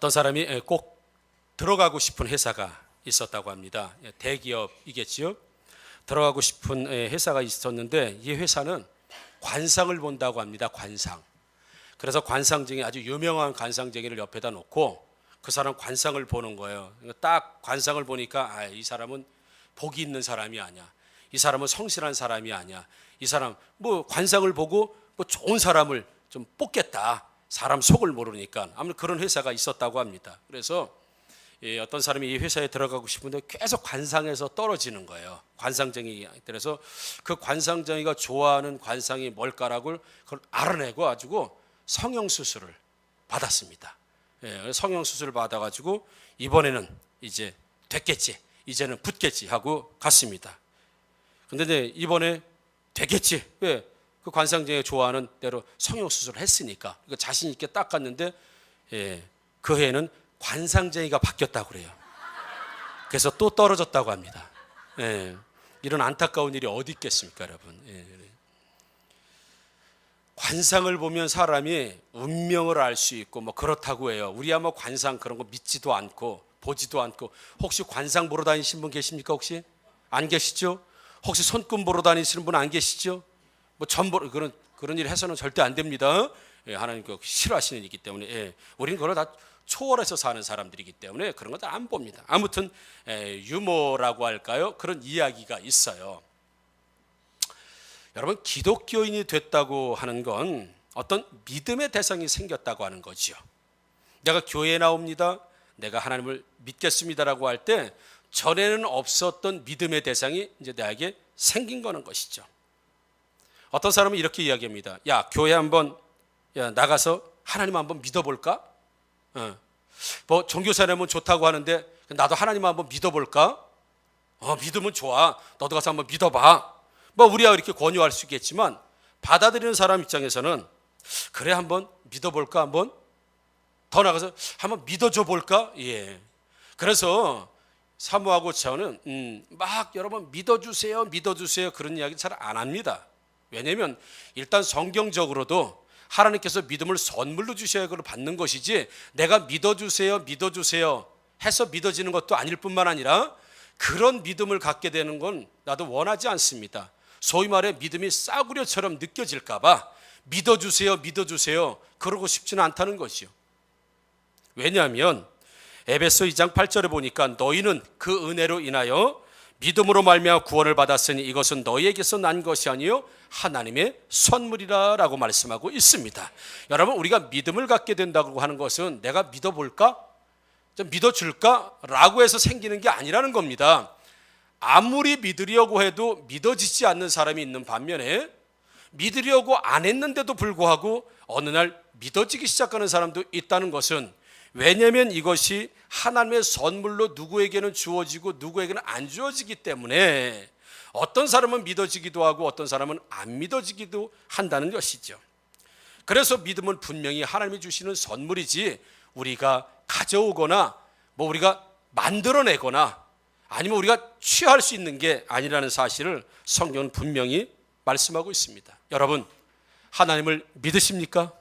어떤 사람이 꼭 들어가고 싶은 회사가 있었다고 합니다. 대기업이겠지요. 들어가고 싶은 회사가 있었는데 이 회사는 관상을 본다고 합니다. 관상. 그래서 관상쟁이, 아주 유명한 관상쟁이를 옆에다 놓고 그 사람 관상을 보는 거예요. 딱 관상을 보니까 이 사람은 복이 있는 사람이 아니야. 이 사람은 성실한 사람이 아니야. 이 사람 뭐 관상을 보고 뭐 좋은 사람을 좀 뽑겠다. 사람 속을 모르니까. 아무튼 그런 회사가 있었다고 합니다. 그래서 어떤 사람이 이 회사에 들어가고 싶은데 계속 관상에서 떨어지는 거예요. 관상쟁이. 그래서 그 관상쟁이가 좋아하는 관상이 뭘까라고 그걸 알아내고 가지고 성형수술을 받았습니다. 성형수술을 받아가지고 이번에는 이제 됐겠지, 이제는 붙겠지 하고 갔습니다. 근데 이제 이번에 되겠지. 왜? 그 관상쟁이 좋아하는 대로 성형수술을 했으니까 자신 있게 딱 갔는데 그 해에는 관상쟁이가 바뀌었다고 그래요. 그래서 또 떨어졌다고 합니다. 이런 안타까운 일이 어디 있겠습니까, 여러분? 관상을 보면 사람이 운명을 알 수 있고 뭐 그렇다고 해요. 우리야 뭐 관상 그런 거 믿지도 않고 보지도 않고. 혹시 관상 보러 다니시는 분 계십니까? 혹시 안 계시죠? 혹시 손금 보러 다니시는 분 안 계시죠? 뭐 전보 그런 일 해서는 절대 안 됩니다. 하나님 그 싫어하시는 일이기 때문에 우리는 그걸 다 초월해서 사는 사람들이기 때문에 그런 거 다 안 봅니다. 아무튼 유머라고 할까요? 그런 이야기가 있어요. 여러분, 기독교인이 됐다고 하는 건 어떤 믿음의 대상이 생겼다고 하는 거지요. 내가 교회에 나옵니다. 내가 하나님을 믿겠습니다라고 할 때 전에는 없었던 믿음의 대상이 이제 나에게 생긴 거는 것이죠. 어떤 사람은 이렇게 이야기합니다. 야, 교회 한번 나가서 하나님 한번 믿어볼까? 뭐 종교사람은 좋다고 하는데 나도 하나님 한번 믿어볼까? 믿으면 좋아. 너도 가서 한번 믿어봐. 뭐 우리가 이렇게 권유할 수 있겠지만 받아들이는 사람 입장에서는 그래 한번 믿어볼까? 한번 더 나가서 한번 믿어줘 볼까? 그래서 사모하고 저는 막 여러분 믿어주세요 그런 이야기 잘 안 합니다. 왜냐하면 일단 성경적으로도 하나님께서 믿음을 선물로 주셔야 그걸 받는 것이지 내가 믿어주세요 해서 믿어지는 것도 아닐 뿐만 아니라 그런 믿음을 갖게 되는 건 나도 원하지 않습니다. 소위 말해 믿음이 싸구려처럼 느껴질까 봐 믿어주세요 그러고 싶지는 않다는 것이요. 왜냐하면 에베소 2장 8절에 보니까 너희는 그 은혜로 인하여 믿음으로 말미암아 구원을 받았으니 이것은 너희에게서 난 것이 아니요 하나님의 선물이라 라고 말씀하고 있습니다. 여러분, 우리가 믿음을 갖게 된다고 하는 것은 내가 믿어볼까? 좀 믿어줄까? 라고 해서 생기는 게 아니라는 겁니다. 아무리 믿으려고 해도 믿어지지 않는 사람이 있는 반면에 믿으려고 안 했는데도 불구하고 어느 날 믿어지기 시작하는 사람도 있다는 것은, 왜냐하면 이것이 하나님의 선물로 누구에게는 주어지고 누구에게는 안 주어지기 때문에 어떤 사람은 믿어지기도 하고 어떤 사람은 안 믿어지기도 한다는 것이죠. 그래서 믿음은 분명히 하나님이 주시는 선물이지 우리가 가져오거나 뭐 우리가 만들어내거나 아니면 우리가 취할 수 있는 게 아니라는 사실을 성경은 분명히 말씀하고 있습니다. 여러분, 하나님을 믿으십니까?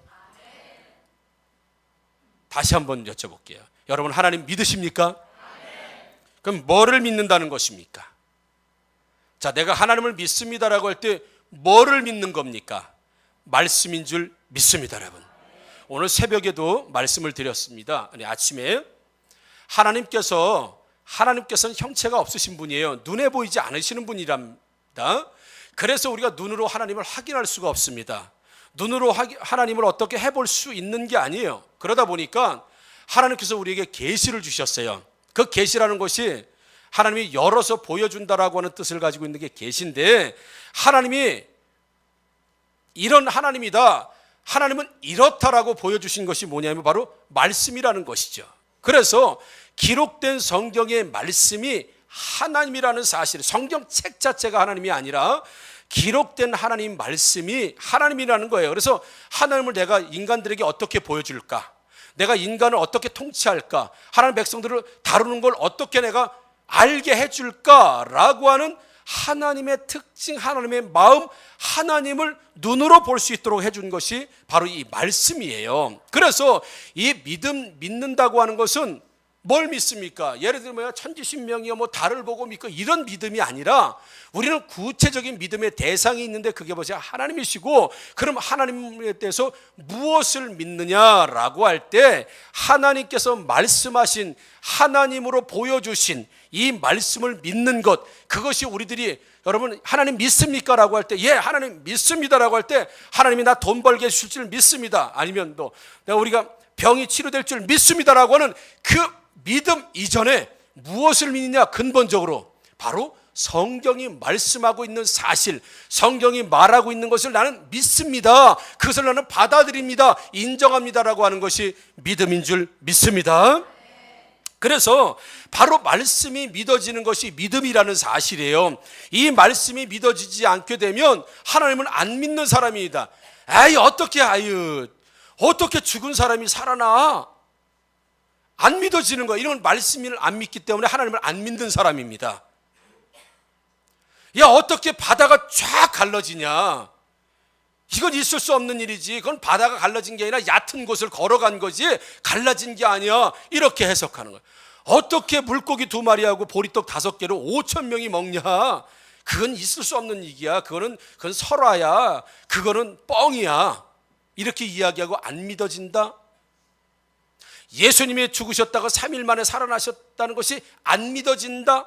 다시 한번 여쭤볼게요. 여러분, 하나님 믿으십니까? 그럼 뭐를 믿는다는 것입니까? 자, 내가 하나님을 믿습니다라고 할 때 뭐를 믿는 겁니까? 말씀인 줄 믿습니다, 여러분. 오늘 새벽에도 말씀을 드렸습니다. 아침에 하나님께서는 형체가 없으신 분이에요. 눈에 보이지 않으시는 분이랍니다. 그래서 우리가 눈으로 하나님을 확인할 수가 없습니다. 눈으로 하나님을 어떻게 해볼 수 있는 게 아니에요. 그러다 보니까 하나님께서 우리에게 계시를 주셨어요. 그 계시라는 것이 하나님이 열어서 보여준다라고 하는 뜻을 가지고 있는 게 계시인데, 하나님이 이런 하나님이다, 하나님은 이렇다라고 보여주신 것이 뭐냐면 바로 말씀이라는 것이죠. 그래서 기록된 성경의 말씀이 하나님이라는 사실, 성경책 자체가 하나님이 아니라 기록된 하나님 말씀이 하나님이라는 거예요. 그래서 하나님을 내가 인간들에게 어떻게 보여줄까? 내가 인간을 어떻게 통치할까? 하나님 백성들을 다루는 걸 어떻게 내가 알게 해줄까라고 하는 하나님의 특징, 하나님의 마음, 하나님을 눈으로 볼 수 있도록 해준 것이 바로 이 말씀이에요. 그래서 이 믿는다고 하는 것은 뭘 믿습니까? 예를 들면 천지신명이요, 달을 보고 믿고 이런 믿음이 아니라 우리는 구체적인 믿음의 대상이 있는데 그게 뭐지? 하나님이시고, 그럼 하나님에 대해서 무엇을 믿느냐라고 할 때 하나님께서 말씀하신, 하나님으로 보여주신 이 말씀을 믿는 것, 그것이 우리들이 여러분 하나님 믿습니까? 라고 할 때 예, 하나님 믿습니다 라고 할 때 하나님이 나 돈 벌게 해주실 줄 믿습니다. 아니면 또 우리가 병이 치료될 줄 믿습니다 라고 하는 그 믿음 이전에 무엇을 믿느냐? 근본적으로 바로 성경이 말씀하고 있는 사실, 성경이 말하고 있는 것을 나는 믿습니다, 그것을 나는 받아들입니다, 인정합니다라고 하는 것이 믿음인 줄 믿습니다. 그래서 바로 말씀이 믿어지는 것이 믿음이라는 사실이에요. 이 말씀이 믿어지지 않게 되면 하나님을 안 믿는 사람입니다. 어떻게 죽은 사람이 살아나? 안 믿어지는 거예요. 이런 말씀을 안 믿기 때문에 하나님을 안 믿는 사람입니다. 어떻게 바다가 쫙 갈라지냐? 이건 있을 수 없는 일이지. 그건 바다가 갈라진 게 아니라 얕은 곳을 걸어간 거지 갈라진 게 아니야, 이렇게 해석하는 거예요. 어떻게 물고기 2마리하고 보리떡 5개로 5,000명이 먹냐? 그건 있을 수 없는 얘기야. 그건 설화야. 그거는 뻥이야. 이렇게 이야기하고 안 믿어진다. 예수님이 죽으셨다가 3일 만에 살아나셨다는 것이 안 믿어진다.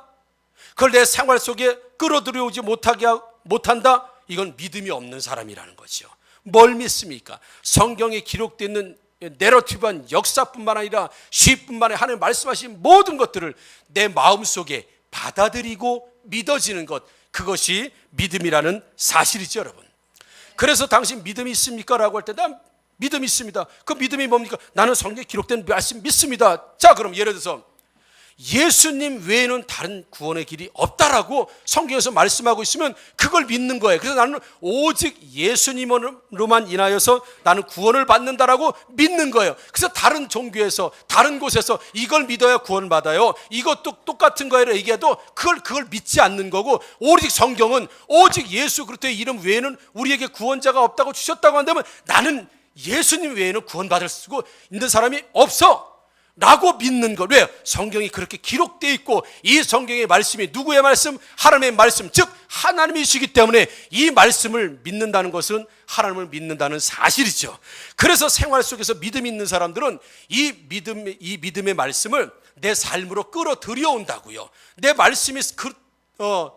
그걸 내 생활 속에 끌어들여오지 못한다. 이건 믿음이 없는 사람이라는 거죠. 뭘 믿습니까? 성경에 기록되어 있는 내러티브한 역사뿐만 아니라 시뿐만 아니라 하나님 말씀하신 모든 것들을 내 마음속에 받아들이고 믿어지는 것, 그것이 믿음이라는 사실이죠, 여러분. 그래서 당신 믿음이 있습니까? 라고 할 때 난 믿음이 있습니다. 그 믿음이 뭡니까? 나는 성경에 기록된 말씀 믿습니다. 자, 그럼 예를 들어서 예수님 외에는 다른 구원의 길이 없다라고 성경에서 말씀하고 있으면 그걸 믿는 거예요. 그래서 나는 오직 예수님으로만 인하여서 나는 구원을 받는다라고 믿는 거예요. 그래서 다른 종교에서, 다른 곳에서 이걸 믿어야 구원을 받아요, 이것도 똑같은 거예요 얘기해도 그걸 믿지 않는 거고, 오직 성경은 오직 예수 그리스도의 이름 외에는 우리에게 구원자가 없다고 주셨다고 한다면 나는 예수님 외에는 구원받을 수 있는 사람이 없어 라고 믿는 것. 왜요? 성경이 그렇게 기록되어 있고 이 성경의 말씀이 누구의 말씀? 하나님의 말씀, 즉 하나님이시기 때문에 이 말씀을 믿는다는 것은 하나님을 믿는다는 사실이죠. 그래서 생활 속에서 믿음이 있는 사람들은 이 믿음의 말씀을 내 삶으로 끌어들여온다고요. 내 말씀이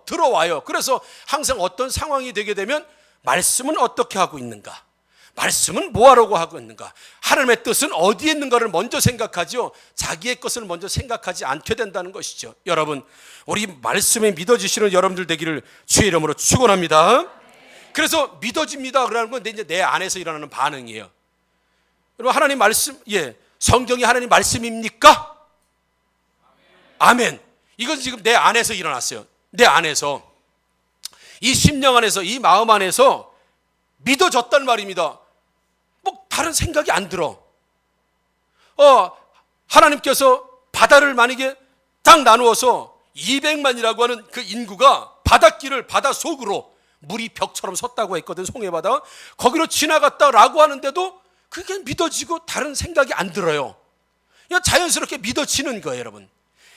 들어와요. 그래서 항상 어떤 상황이 되게 되면 말씀은 어떻게 하고 있는가? 말씀은 뭐하라고 하고 있는가? 하나님의 뜻은 어디에 있는가를 먼저 생각하죠. 자기의 것을 먼저 생각하지 않게 된다는 것이죠. 여러분, 우리 말씀에 믿어지시는 여러분들 되기를 주의 이름으로 축원합니다. 그래서 믿어집니다 그러는 건 이제 내 안에서 일어나는 반응이에요. 여러분, 하나님 말씀, 성경이 하나님 말씀입니까? 아멘. 이건 지금 내 안에서 일어났어요. 내 안에서, 이 심령 안에서, 이 마음 안에서 믿어졌단 말입니다. 다른 생각이 안 들어. 하나님께서 바다를 만약에 딱 나누어서 200만이라고 하는 그 인구가 바닷길을 바다 속으로, 물이 벽처럼 섰다고 했거든, 송해바다. 거기로 지나갔다라고 하는데도 그게 믿어지고 다른 생각이 안 들어요. 그냥 자연스럽게 믿어지는 거예요, 여러분.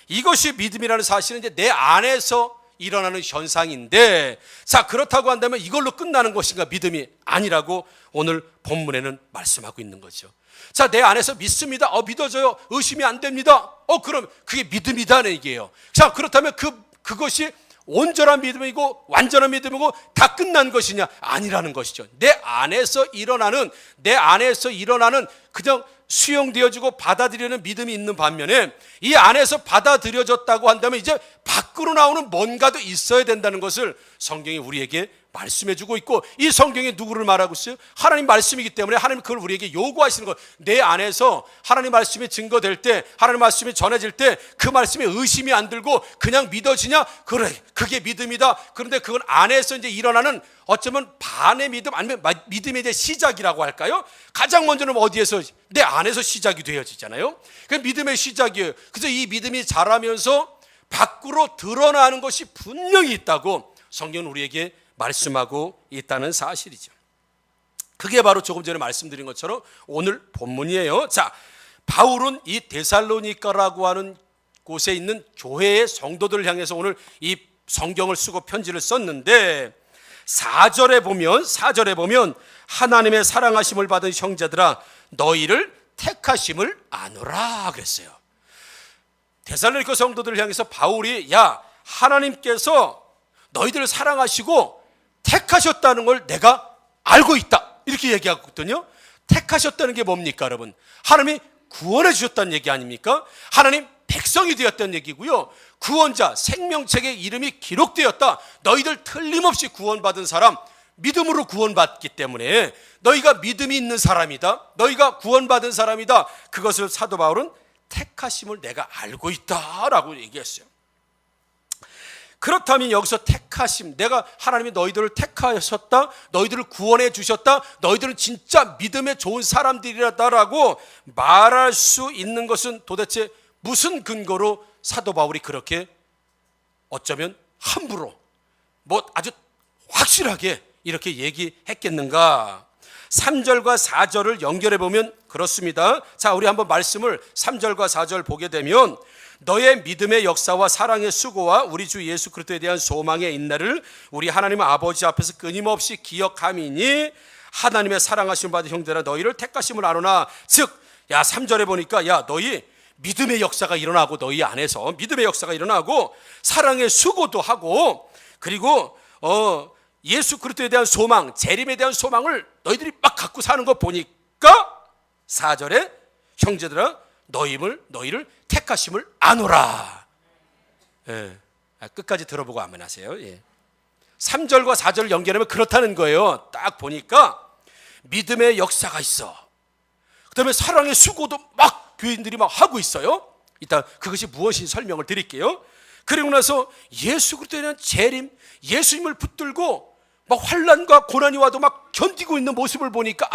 이것이 믿음이라는 사실은 이제 내 안에서 일어나는 현상인데, 자, 그렇다고 한다면 이걸로 끝나는 것인가? 믿음이 아니라고 오늘 본문에는 말씀하고 있는 거죠. 자, 내 안에서 믿습니다. 믿어져요. 의심이 안 됩니다. 그럼 그게 믿음이다는 얘기예요. 자, 그렇다면 그것이 온전한 믿음이고 완전한 믿음이고 다 끝난 것이냐? 아니라는 것이죠. 내 안에서 일어나는 그냥 수용되어지고 받아들이는 믿음이 있는 반면에, 이 안에서 받아들여졌다고 한다면 이제 밖으로 나오는 뭔가도 있어야 된다는 것을 성경이 우리에게 말씀해주고 있고, 이 성경이 누구를 말하고 있어요? 하나님 말씀이기 때문에 하나님 그걸 우리에게 요구하시는 것. 내 안에서 하나님 말씀이 증거될 때, 하나님 말씀이 전해질 때 그 말씀에 의심이 안 들고 그냥 믿어지냐? 그래, 그게 믿음이다. 그런데 그건 안에서 이제 일어나는 어쩌면 반의 믿음, 아니면 믿음의 이제 시작이라고 할까요? 가장 먼저는 어디에서? 내 안에서 시작이 되어지잖아요. 그 믿음의 시작이에요. 그래서 이 믿음이 자라면서 밖으로 드러나는 것이 분명히 있다고, 성경은 우리에게 말씀하고 있다는 사실이죠. 그게 바로 조금 전에 말씀드린 것처럼 오늘 본문이에요. 자, 바울은 이 데살로니가라고 하는 곳에 있는 교회의 성도들을 향해서 오늘 이 성경을 쓰고 편지를 썼는데 4절에 보면 하나님의 사랑하심을 받은 형제들아 너희를 택하심을 아노라 그랬어요. 데살로니가 성도들을 향해서 바울이 야 하나님께서 너희들을 사랑하시고 택하셨다는 걸 내가 알고 있다 이렇게 얘기하거든요. 택하셨다는 게 뭡니까 여러분? 하나님이 구원해 주셨다는 얘기 아닙니까? 하나님 백성이 되었다는 얘기고요. 구원자 생명책에 이름이 기록되었다. 너희들 틀림없이 구원받은 사람, 믿음으로 구원받기 때문에 너희가 믿음이 있는 사람이다. 너희가 구원받은 사람이다. 그것을 사도 바울은 택하심을 내가 알고 있다라고 얘기했어요. 그렇다면 여기서 택하심, 내가 하나님이 너희들을 택하셨다, 너희들을 구원해 주셨다, 너희들은 진짜 믿음에 좋은 사람들이라고 말할 수 있는 것은 도대체 무슨 근거로 사도 바울이 그렇게 어쩌면 함부로 아주 확실하게 이렇게 얘기했겠는가? 3절과 4절을 연결해 보면 그렇습니다. 자, 우리 한번 말씀을 3절과 4절 보게 되면 너의 믿음의 역사와 사랑의 수고와 우리 주 예수 그리스도에 대한 소망의 인내를 우리 하나님 아버지 앞에서 끊임없이 기억함이니 하나님의 사랑하심 받은 형제라 너희를 택하심을 아노나. 즉, 3절에 보니까 너희 믿음의 역사가 일어나고 너희 안에서 믿음의 역사가 일어나고 사랑의 수고도 하고 그리고 예수 그리스도에 대한 소망, 재림에 대한 소망을 너희들이 막 갖고 사는 거 보니까 4절에 형제들아 너희를 택하심을 아노라. 끝까지 들어보고 아멘 하세요. 3절과 4절을 연결하면 그렇다는 거예요. 딱 보니까 믿음의 역사가 있어. 그 다음에 사랑의 수고도 막 교인들이 막 하고 있어요. 이따 그것이 무엇인지 설명을 드릴게요. 그리고 나서 예수 그리스도에 대한 재림, 예수님을 붙들고 막 환난과 고난이 와도 막 견디고 있는 모습을 보니까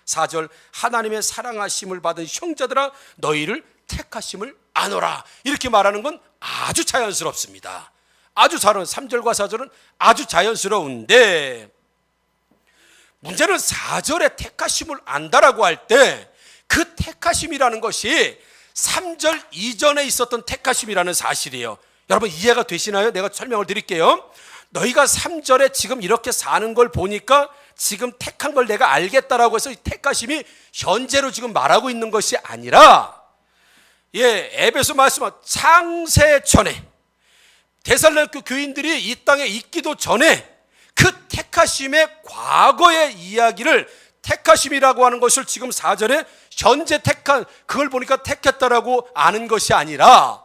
4절 하나님의 사랑하심을 받은 형제들아 너희를 택하심을 아노라 이렇게 말하는 건 아주 자연스럽습니다. 아주 잘한 3절과 4절은 아주 자연스러운데 문제는 4절에 택하심을 안다라고 할 때 그 택하심이라는 것이 3절 이전에 있었던 택하심이라는 사실이에요. 여러분 이해가 되시나요? 내가 설명을 드릴게요. 너희가 3절에 지금 이렇게 사는 걸 보니까 지금 택한 걸 내가 알겠다라고 해서 이 택하심이 현재로 지금 말하고 있는 것이 아니라 에베소 말씀은 창세 전에 데살로니가 교인들이 이 땅에 있기도 전에 그 택하심의 과거의 이야기를 택하심이라고 하는 것을 지금 4절에 현재 택한 그걸 보니까 택했다라고 아는 것이 아니라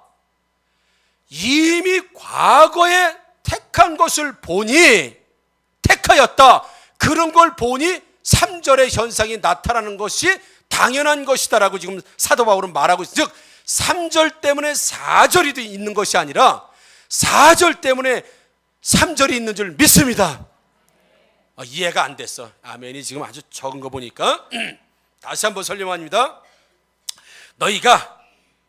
이미 과거에 택한 것을 보니 택하였다. 그런 걸 보니 3절의 현상이 나타나는 것이 당연한 것이다라고 지금 사도 바울은 말하고 있어요. 즉 3절 때문에 4절이 있는 것이 아니라 4절 때문에 3절이 있는 줄 믿습니다. 이해가 안 됐어. 아멘이 지금 아주 적은 거 보니까 다시 한번 설명합니다. 너희가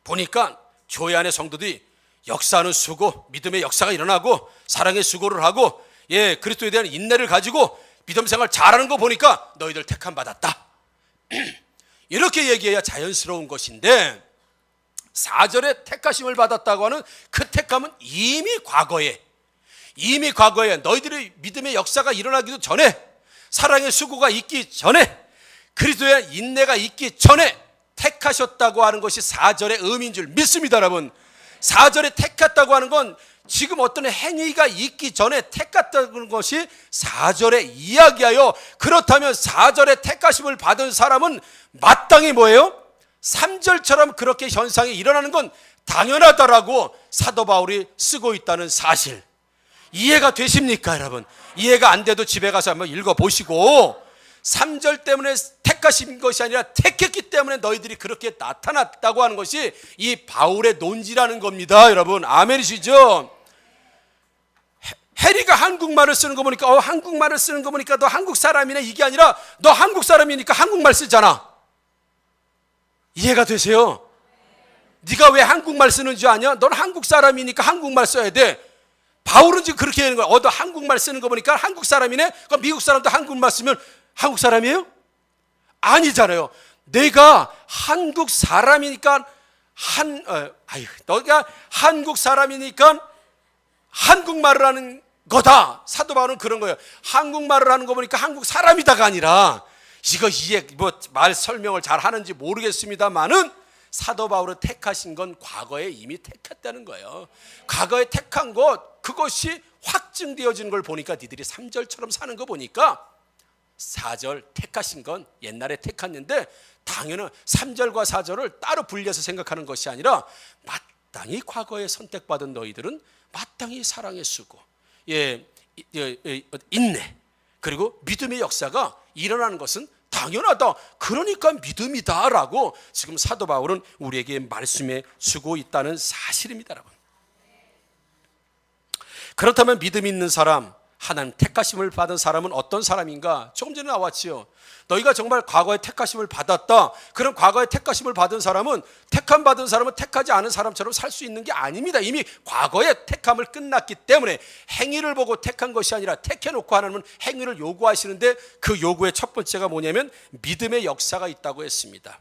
보니까 교회 안의 성도들이 역사하는 수고, 믿음의 역사가 일어나고 사랑의 수고를 하고 그리스도에 대한 인내를 가지고 믿음 생활 잘하는 거 보니까 너희들 택함 받았다. 이렇게 얘기해야 자연스러운 것인데 4절에 택하심을 받았다고 하는 그 택함은 이미 과거에 너희들의 믿음의 역사가 일어나기도 전에 사랑의 수고가 있기 전에 그리스도의 인내가 있기 전에 택하셨다고 하는 것이 4절의 의미인 줄 믿습니다. 여러분 4절에 택했다고 하는 건 지금 어떤 행위가 있기 전에 택했다는 것이 4절에 이야기하여 그렇다면 4절에 택하심을 받은 사람은 마땅히 뭐예요? 3절처럼 그렇게 현상이 일어나는 건 당연하다라고 사도 바울이 쓰고 있다는 사실 이해가 되십니까 여러분? 이해가 안 돼도 집에 가서 한번 읽어보시고 3절 때문에 택하신 것이 아니라 택했기 때문에 너희들이 그렇게 나타났다고 하는 것이 이 바울의 논지라는 겁니다. 여러분 아멘이시죠? 해리가 한국말을 쓰는 거 보니까 한국말을 쓰는 거 보니까 너 한국 사람이네 이게 아니라 너 한국 사람이니까 한국말 쓰잖아. 이해가 되세요? 네가 왜 한국말 쓰는 줄 아냐? 넌 한국 사람이니까 한국말 써야 돼. 바울은 지금 그렇게 하는 거야. 한국말 쓰는 거 보니까 한국 사람이네. 그럼 미국 사람도 한국말 쓰면 한국 사람이에요? 아니잖아요. 내가 한국 사람이니까 너가 한국 사람이니까 한국말을 하는 거다. 사도 바울은 그런 거예요. 한국말을 하는 거 보니까 한국 사람이다가 아니라, 이거 말 설명을 잘 하는지 모르겠습니다만은 사도 바울을 택하신 건 과거에 이미 택했다는 거예요. 과거에 택한 것, 그것이 확증되어지는 걸 보니까 니들이 3절처럼 사는 거 보니까 4절 택하신 건 옛날에 택했는데, 당연히 3절과 4절을 따로 분리해서 생각하는 것이 아니라 마땅히 과거에 선택받은 너희들은 마땅히 사랑의 수고, 인내, 그리고 믿음의 역사가 일어나는 것은 당연하다. 그러니까 믿음이다 라고 지금 사도 바울은 우리에게 말씀해 주고 있다는 사실입니다, 여러분. 그렇다면 믿음 있는 사람, 하나님 택하심을 받은 사람은 어떤 사람인가? 조금 전에 나왔지요. 너희가 정말 과거에 택하심을 받았다. 그럼 과거에 택하심을 받은 사람은, 택함 받은 사람은 택하지 않은 사람처럼 살 수 있는 게 아닙니다. 이미 과거에 택함을 끝났기 때문에 행위를 보고 택한 것이 아니라, 택해놓고 하나님은 행위를 요구하시는데, 그 요구의 첫 번째가 뭐냐면 믿음의 역사가 있다고 했습니다.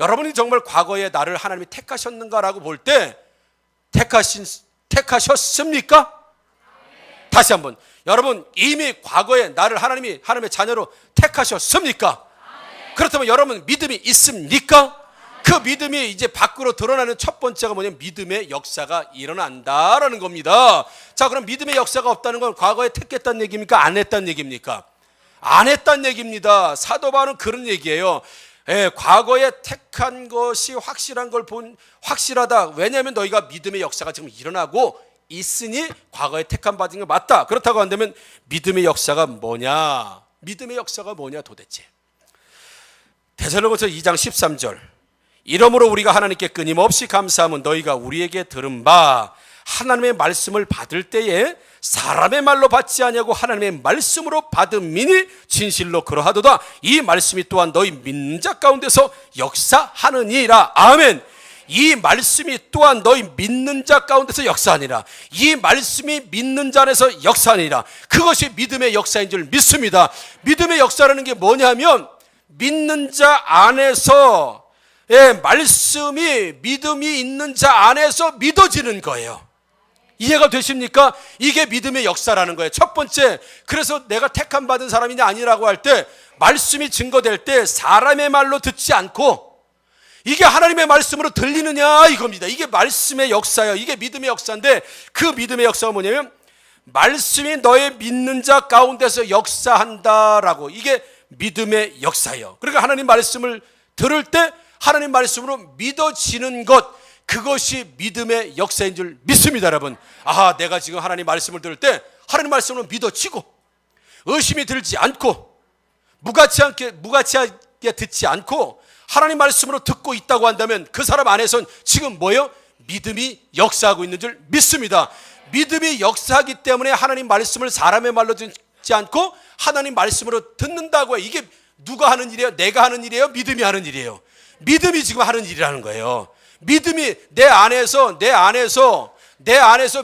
여러분이 정말 과거에 나를 하나님이 택하셨는가라고 볼 때 택하셨습니까? 다시 한번, 여러분 이미 과거에 나를 하나님의 자녀로 택하셨습니까? 그렇다면 여러분 믿음이 있습니까? 그 믿음이 이제 밖으로 드러나는 첫 번째가 뭐냐면 믿음의 역사가 일어난다라는 겁니다. 자, 그럼 믿음의 역사가 없다는 건 과거에 택했다는 얘기입니까? 안 했다는 얘기입니까? 안 했다는 얘기입니다. 사도 바울은 그런 얘기예요. 과거에 택한 것이 확실하다. 왜냐하면 너희가 믿음의 역사가 지금 일어나고 있으니 과거에 택함 받은 게 맞다. 그렇다고 한다면 믿음의 역사가 뭐냐? 믿음의 역사가 뭐냐 도대체? 데살로니가서 2장 13절, 이러므로 우리가 하나님께 끊임없이 감사함은 너희가 우리에게 들은 바 하나님의 말씀을 받을 때에 사람의 말로 받지 아니하고 하나님의 말씀으로 받음이니 진실로 그러하도다. 이 말씀이 또한 너희 믿는 자 가운데서 역사하느니라. 아멘. 이 말씀이 또한 너희 믿는 자 가운데서 역사하니라. 이 말씀이 믿는 자 안에서 역사하니라. 그것이 믿음의 역사인 줄 믿습니다. 믿음의 역사라는 게 뭐냐면, 믿는 자 안에서, 말씀이 믿음이 있는 자 안에서 믿어지는 거예요. 이해가 되십니까? 이게 믿음의 역사라는 거예요. 첫 번째, 그래서 내가 택함 받은 사람이냐 아니라고 할 때, 말씀이 증거될 때 사람의 말로 듣지 않고 이게 하나님의 말씀으로 들리느냐 이겁니다. 이게 말씀의 역사예요. 이게 믿음의 역사인데, 그 믿음의 역사가 뭐냐면 말씀이 너의 믿는 자 가운데서 역사한다라고, 이게 믿음의 역사예요. 그러니까 하나님 말씀을 들을 때 하나님 말씀으로 믿어지는 것, 그것이 믿음의 역사인 줄 믿습니다, 여러분. 내가 지금 하나님 말씀을 들을 때 하나님 말씀으로 믿어지고 의심이 들지 않고 무가치하게 듣지 않고 하나님 말씀으로 듣고 있다고 한다면 그 사람 안에선 지금 뭐예요? 믿음이 역사하고 있는 줄 믿습니다. 믿음이 역사하기 때문에 하나님 말씀을 사람의 말로 듣지 않고 하나님 말씀으로 듣는다고 해요. 이게 누가 하는 일이에요? 내가 하는 일이에요? 믿음이 하는 일이에요? 믿음이 지금 하는 일이라는 거예요. 믿음이 내 안에서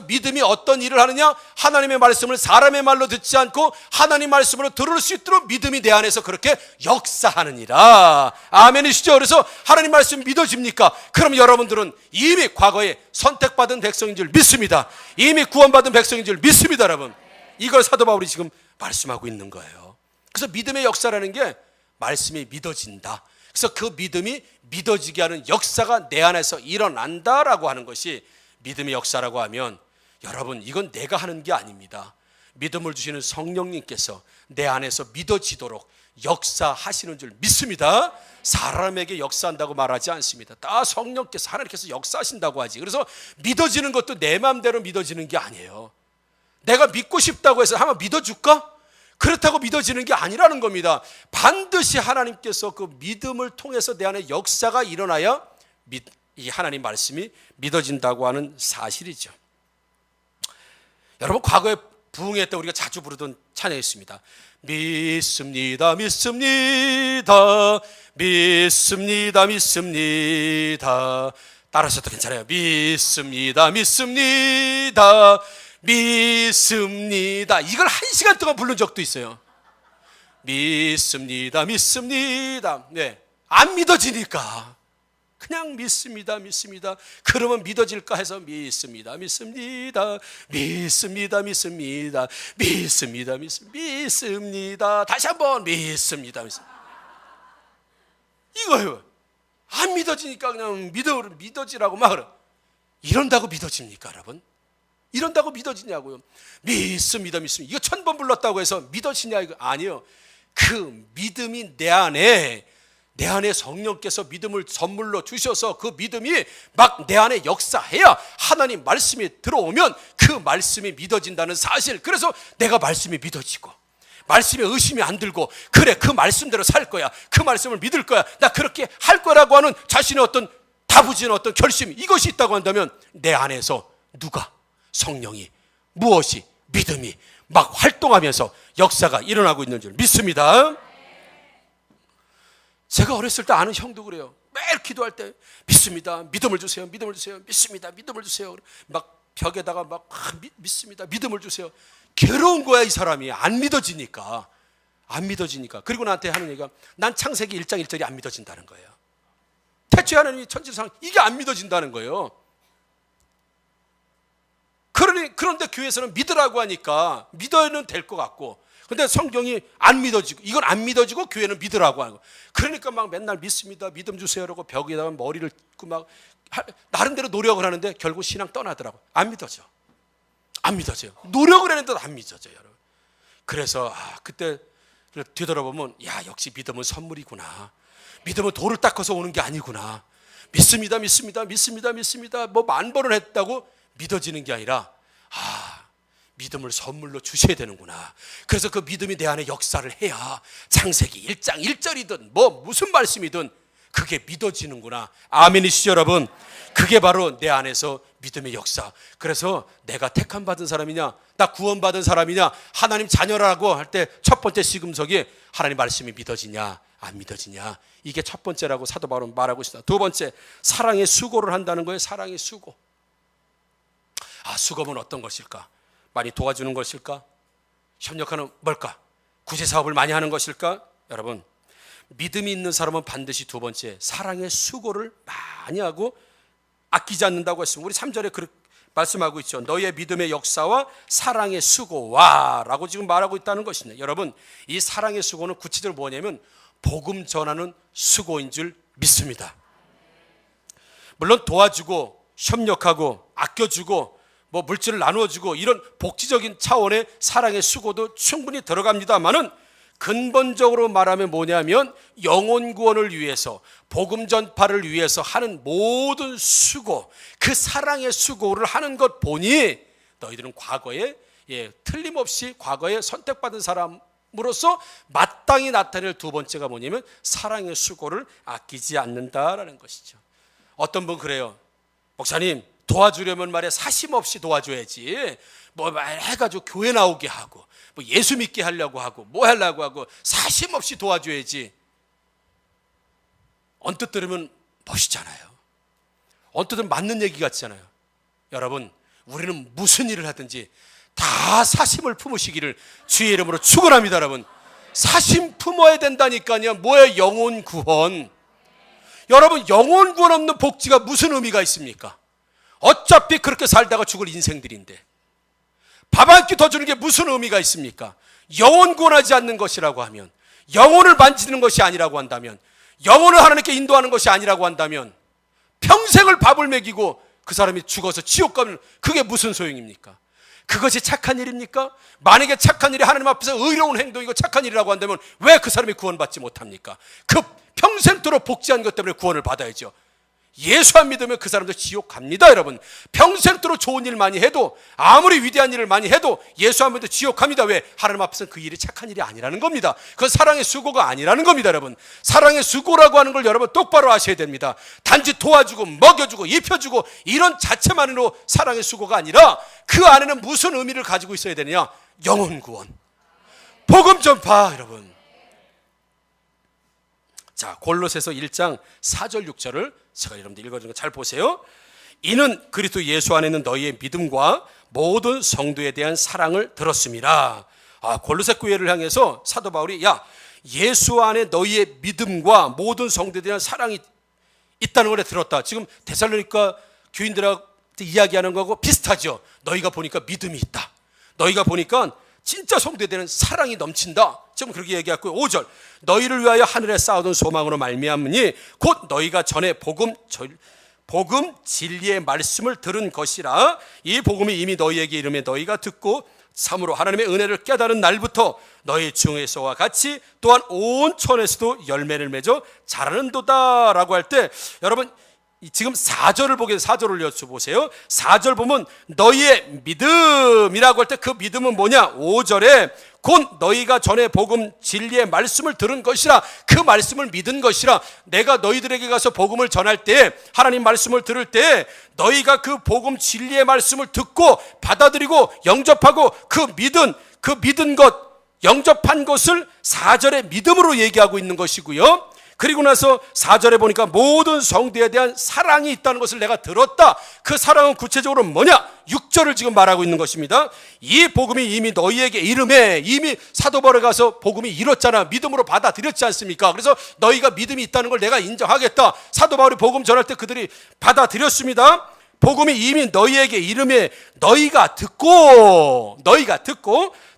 믿음이 어떤 일을 하느냐? 하나님의 말씀을 사람의 말로 듣지 않고 하나님 말씀으로 들을 수 있도록 믿음이 내 안에서 그렇게 역사하느니라. 아멘이시죠? 그래서 하나님 말씀 믿어집니까? 그럼 여러분들은 이미 과거에 선택받은 백성인 줄 믿습니다. 이미 구원받은 백성인 줄 믿습니다, 여러분. 이걸 사도 바울이 지금 말씀하고 있는 거예요. 그래서 믿음의 역사라는 게 말씀이 믿어진다. 그래서 그 믿음이 믿어지게 하는 역사가 내 안에서 일어난다라고 하는 것이 믿음의 역사라고 하면, 여러분 이건 내가 하는 게 아닙니다. 믿음을 주시는 성령님께서 내 안에서 믿어지도록 역사하시는 줄 믿습니다. 사람에게 역사한다고 말하지 않습니다. 다 성령께서, 하나님께서 역사하신다고 하지. 그래서 믿어지는 것도 내 마음대로 믿어지는 게 아니에요. 내가 믿고 싶다고 해서 한번 믿어줄까? 그렇다고 믿어지는 게 아니라는 겁니다. 반드시 하나님께서 그 믿음을 통해서 내 안에 역사가 일어나야 이 하나님 말씀이 믿어진다고 하는 사실이죠. 여러분, 과거에 부흥회 때 우리가 자주 부르던 찬양이 있습니다. 믿습니다, 믿습니다, 믿습니다, 믿습니다. 따라하셔도 괜찮아요. 믿습니다, 믿습니다, 믿습니다. 이걸 1시간 동안 부른 적도 있어요. 믿습니다, 믿습니다. 네, 안 믿어지니까 그냥 믿습니다, 믿습니다. 그러면 믿어질까 해서 믿습니다, 믿습니다, 믿습니다, 믿습니다, 믿습니다, 믿습니다. 다시 한번 믿습니다, 믿습니다. 이거예요. 안 믿어지니까 그냥 믿어지라고 막 그래. 이런다고 믿어집니까, 여러분? 이런다고 믿어지냐고요? 믿습니다, 믿습니다. 이거 1000번 불렀다고 해서 믿어지냐? 이거 아니요. 그 믿음이 내 안에 성령께서 믿음을 선물로 주셔서 그 믿음이 막 내 안에 역사해야 하나님 말씀이 들어오면 그 말씀이 믿어진다는 사실. 그래서 내가 말씀이 믿어지고 말씀에 의심이 안 들고, 그래 그 말씀대로 살 거야, 그 말씀을 믿을 거야, 나 그렇게 할 거라고 하는 자신의 어떤 다부지는 어떤 결심, 이것이 있다고 한다면 내 안에서 누가, 성령이, 무엇이, 믿음이 막 활동하면서 역사가 일어나고 있는 줄 믿습니다. 제가 어렸을 때 아는 형도 그래요. 매일 기도할 때 믿습니다, 믿음을 주세요, 믿음을 주세요, 믿습니다, 믿음을 주세요. 막 벽에다가 막 믿습니다, 믿음을 주세요. 괴로운 거야, 이 사람이. 안 믿어지니까. 그리고 나한테 하는 얘기가, 난 창세기 1장 1절이 안 믿어진다는 거예요. 태초에 하나님이 천지상, 이게 안 믿어진다는 거예요. 그런데 교회에서는 믿으라고 하니까 믿어야는 될 것 같고, 근데 성경이 안 믿어지고, 이건 안 믿어지고 교회는 믿으라고 하는 거. 그러니까 막 맨날 믿습니다, 믿음 주세요 이러고 벽에다가 머리를 긋고 막 나름대로 노력을 하는데 결국 신앙 떠나더라고. 안 믿어져요. 노력을 했는데도 안 믿어져요, 여러분. 그래서 그때 뒤돌아보면, 야, 역시 믿음은 선물이구나. 믿음은 돌을 닦아서 오는 게 아니구나. 믿습니다, 믿습니다, 믿습니다, 믿습니다. 뭐 10,000번을 했다고 믿어지는 게 아니라, 믿음을 선물로 주셔야 되는구나. 그래서 그 믿음이 내 안에 역사를 해야 창세기 1장 1절이든 뭐 무슨 말씀이든 그게 믿어지는구나. 아멘이시죠, 여러분? 그게 바로 내 안에서 믿음의 역사. 그래서 내가 택함 받은 사람이냐, 나 구원받은 사람이냐, 하나님 자녀라고 할 때 첫 번째 시금석이 하나님 말씀이 믿어지냐 안 믿어지냐, 이게 첫 번째라고 사도 바울은 말하고 있습니다. 두 번째, 사랑의 수고를 한다는 거예요. 사랑의 수고. 수고는 어떤 것일까? 많이 도와주는 것일까? 협력하는 뭘까? 구제 사업을 많이 하는 것일까? 여러분, 믿음이 있는 사람은 반드시 두 번째, 사랑의 수고를 많이 하고 아끼지 않는다고 했습니다. 우리 3절에 그렇게 말씀하고 있죠. 너의 믿음의 역사와 사랑의 수고와 라고 지금 말하고 있다는 것입니다. 여러분, 이 사랑의 수고는 구체적으로 뭐냐면 복음 전하는 수고인 줄 믿습니다. 물론 도와주고 협력하고 아껴주고 뭐 물질을 나누어주고 이런 복지적인 차원의 사랑의 수고도 충분히 들어갑니다만은, 근본적으로 말하면 뭐냐면 영혼 구원을 위해서, 복음 전파를 위해서 하는 모든 수고, 그 사랑의 수고를 하는 것 보니 너희들은 과거에, 틀림없이 과거에 선택받은 사람으로서 마땅히 나타낼 두 번째가 뭐냐면 사랑의 수고를 아끼지 않는다라는 것이죠. 어떤 분 그래요. 목사님, 도와주려면 말이야 사심 없이 도와줘야지, 뭐 해가지고 교회 나오게 하고 뭐 예수 믿게 하려고 하고 뭐 하려고 하고 사심 없이 도와줘야지. 언뜻 들으면 멋있잖아요. 언뜻 들으면 맞는 얘기 같잖아요. 여러분, 우리는 무슨 일을 하든지 다 사심을 품으시기를 주의 이름으로 축원합니다. 여러분, 사심 품어야 된다니까요. 뭐예요? 영혼 구원. 여러분, 영혼 구원 없는 복지가 무슨 의미가 있습니까? 어차피 그렇게 살다가 죽을 인생들인데 밥 한 끼 더 주는 게 무슨 의미가 있습니까? 영혼 구원하지 않는 것이라고 하면, 영혼을 만지는 것이 아니라고 한다면, 영혼을 하나님께 인도하는 것이 아니라고 한다면, 평생을 밥을 먹이고 그 사람이 죽어서 지옥 가면 그게 무슨 소용입니까? 그것이 착한 일입니까? 만약에 착한 일이 하나님 앞에서 의로운 행동이고 착한 일이라고 한다면 왜 그 사람이 구원받지 못합니까? 그 평생도록 복지한 것 때문에 구원을 받아야죠. 예수 안 믿으면 그 사람들 지옥 갑니다. 여러분, 평생도록 좋은 일 많이 해도, 아무리 위대한 일을 많이 해도 예수 안 믿어도 지옥 갑니다. 왜? 하나님 앞에서는 그 일이 착한 일이 아니라는 겁니다. 그건 사랑의 수고가 아니라는 겁니다. 여러분, 사랑의 수고라고 하는 걸 여러분 똑바로 아셔야 됩니다. 단지 도와주고 먹여주고 입혀주고 이런 자체만으로 사랑의 수고가 아니라 그 안에는 무슨 의미를 가지고 있어야 되느냐? 영혼 구원, 복음 전파. 여러분, 자, 골로새서 1장 4절 6절을 제가 여러분들 읽어주는 거 잘 보세요. 이는 그리스도 예수 안에 있는 너희의 믿음과 모든 성도에 대한 사랑을 들었습니다. 골로새 교회를 향해서 사도 바울이 예수 안에 너희의 믿음과 모든 성도에 대한 사랑이 있다는 걸 들었다. 지금 데살로니가 교인들한테 이야기하는 거하고 비슷하죠. 너희가 보니까 믿음이 있다. 너희가 보니까 진짜 성도에 대한 사랑이 넘친다. 지금 그렇게 얘기했고요. 5절 너희를 위하여 하늘에 쌓아둔 소망으로 말미암으니 곧 너희가 전에 복음 진리의 말씀을 들은 것이라. 이 복음이 이미 너희에게 이름에 너희가 듣고 참으로 하나님의 은혜를 깨달은 날부터 너희 중에서와 같이 또한 온 천에서도 열매를 맺어 자라는도다 라고 할 때, 여러분 지금 4절을 보게 4절을 여쭤보세요. 4절 보면 너희의 믿음이라고 할 때 그 믿음은 뭐냐? 5절에 곧 너희가 전에 복음 진리의 말씀을 들은 것이라. 그 말씀을 믿은 것이라. 내가 너희들에게 가서 복음을 전할 때, 하나님 말씀을 들을 때 너희가 그 복음 진리의 말씀을 듣고 받아들이고 영접하고 그 믿은 것, 영접한 것을 4절의 믿음으로 얘기하고 있는 것이고요. 그리고 나서 4절에 보니까 모든 성도에 대한 사랑이 있다는 것을 내가 들었다. 그 사랑은 구체적으로 뭐냐? 6절을 지금 말하고 있는 것입니다. 이 복음이 이미 너희에게 이름에, 이미 사도 바울에 가서 복음이 이뤘잖아. 믿음으로 받아들였지 않습니까? 그래서 너희가 믿음이 있다는 걸 내가 인정하겠다. 사도 바울이 복음 전할 때 그들이 받아들였습니다. 복음이 이미 너희에게 이름에 너희가 듣고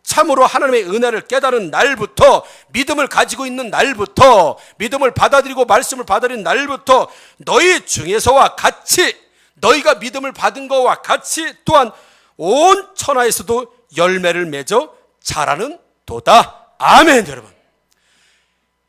참으로 하나님의 은혜를 깨달은 날부터, 믿음을 가지고 있는 날부터, 믿음을 받아들이고 말씀을 받아들인 날부터 너희 중에서와 같이, 너희가 믿음을 받은 것과 같이 또한 온 천하에서도 열매를 맺어 자라는 도다. 아멘. 여러분,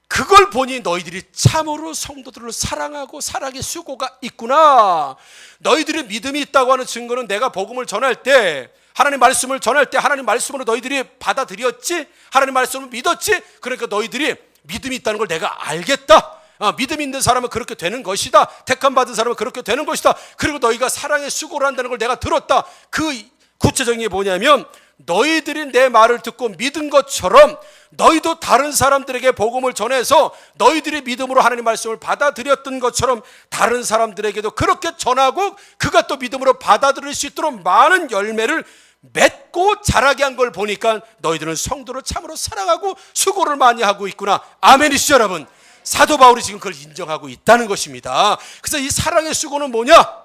그걸 보니 너희들이 참으로 성도들을 사랑하고 사랑의 수고가 있구나. 너희들이 믿음이 있다고 하는 증거는 내가 복음을 전할 때, 하나님 말씀을 전할 때 하나님 말씀으로 너희들이 받아들였지, 하나님 말씀을 믿었지. 그러니까 너희들이 믿음이 있다는 걸 내가 알겠다. 믿음 있는 사람은 그렇게 되는 것이다. 택함 받은 사람은 그렇게 되는 것이다. 그리고 너희가 사랑의 수고를 한다는 걸 내가 들었다. 그 구체적인 게 뭐냐면, 너희들이 내 말을 듣고 믿은 것처럼 너희도 다른 사람들에게 복음을 전해서 너희들이 믿음으로 하나님 말씀을 받아들였던 것처럼 다른 사람들에게도 그렇게 전하고 그가 또 믿음으로 받아들일 수 있도록 많은 열매를 맺고 자라게 한 걸 보니까 너희들은 성도를 참으로 사랑하고 수고를 많이 하고 있구나. 아멘이시죠 여러분? 사도 바울이 지금 그걸 인정하고 있다는 것입니다. 그래서 이 사랑의 수고는 뭐냐?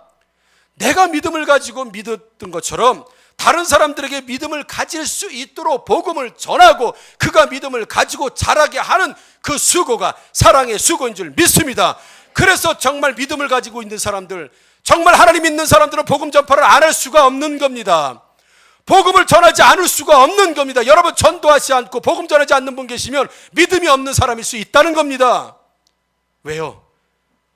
내가 믿음을 가지고 믿었던 것처럼 다른 사람들에게 믿음을 가질 수 있도록 복음을 전하고 그가 믿음을 가지고 자라게 하는 그 수고가 사랑의 수고인 줄 믿습니다. 그래서 정말 믿음을 가지고 있는 사람들, 정말 하나님 믿는 사람들은 복음 전파를 안 할 수가 없는 겁니다. 복음을 전하지 않을 수가 없는 겁니다. 여러분, 전도하지 않고 복음 전하지 않는 분 계시면 믿음이 없는 사람일 수 있다는 겁니다. 왜요?